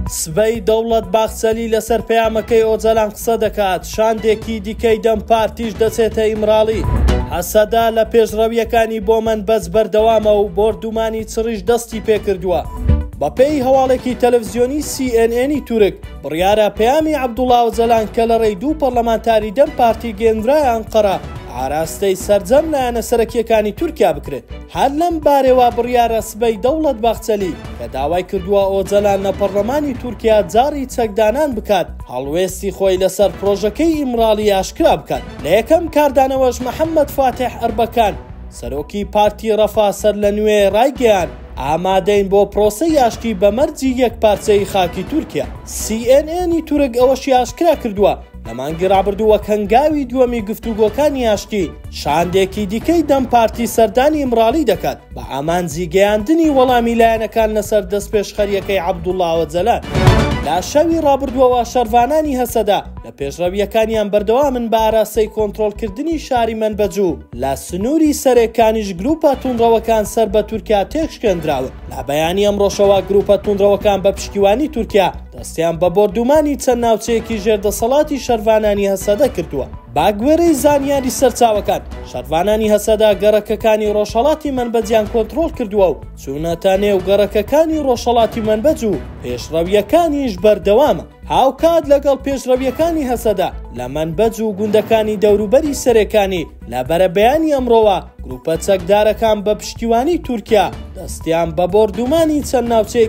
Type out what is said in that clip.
سبەی دەوڵەت باخچەلی لەسەر پەیامەکەی ئۆجەلان قسە دەکات، شاندێکی دیکەی دەم پارتیش دەچێتە ئیمراڵی. حەسەدا لە پێشڕەویەکانی بۆ منبەج بەردەوامە و بۆردومانی چڕیش دەستی پێکردووە. بەپێی هەواڵێکی تەلەڤیزیۆنی CNN تورک بڕیارە پەیامی عەبدوڵڵا ئۆجەلان کە لە ڕێی دوو پەرلەمانتاری دەم پارتی گەیەنرایە ئەنقەرە ئاراستەی سەرجەم لایەنە سەرەکیەکانی تورکیا بکرێت. هەر لەم بارەوە بڕیارە سبەی دەوڵەت باخچەلی کە داوای کردووە ئۆجەلان لە پەرلەمانی تورکیا جاری چەکدانان بکات، هەڵوێستی خۆی لەسەر پرۆژەکەی ئیمراڵی ئاشکرا بکات. لە یەکەم کاردانەوەش محەممەد فاتح ئەربەکان سەرۆکی پارتی ڕەفا سەر لە نوێ ڕایگەیان ئامادەین بۆ پرۆسەی یاشتی بە مەرجی یەک پارچەی خاکی تورکیا. CNN تورک ئەوەشی ئاشکرا کردووە لە مانگی ڕابردووە هەنگاوی دووەمی گفتوگۆکانی یاشتی شاندێکی دیکەی دەم پارتی سەردانی ئیمراڵی دەکات بە ئامانجی گەیاندنی وەڵامی لایەنەکان لەسەر دەستپێشخەریەکەی عەبدوڵڵا ئۆجەلان. لە شەوی ڕابردووەوە شەروانانی هەسەدا لە پێشڕەویەکانیان بەردەوامن بە ئاراستەی کۆنتڕۆڵکردنی شاری منبەج و لە سنووری سەرێکانیش گروپە توندڕەوەکان سەر بە تورکیا تێکشکێنراون. لە بەیانی ئەمڕۆشەوە گروپە توندڕەوەکان بە پشتیوانی تورکیا دەستیان بە بۆردومانی چەند ناوچەیەکی ژێردەسەڵاتی شەروانانی هەسەدا کردووە. باگوێرەی زانیاری سەرچاوەکان شەروانانی هەسەدا گەڕەکەکانی ڕۆژهەڵاتی منبەجیان کۆنتڕۆڵ کردووە و چوونەتە نێو گەڕەکەکانی ڕۆژهەڵاتی منبەج و پێشڕەویەکانیش بەردەوامە. هاوکات لەگەڵ پێشڕەویەکانی هەسەدا لە منبەج و گوندەکانی دەوروبەری سەرێکانی لە بەرەبەیانی ئەمڕۆوە گروپە چەکدارەکان بە پشتیوانی تورکیا دەستیان بە بۆردومانی چەند ناوچەیەکی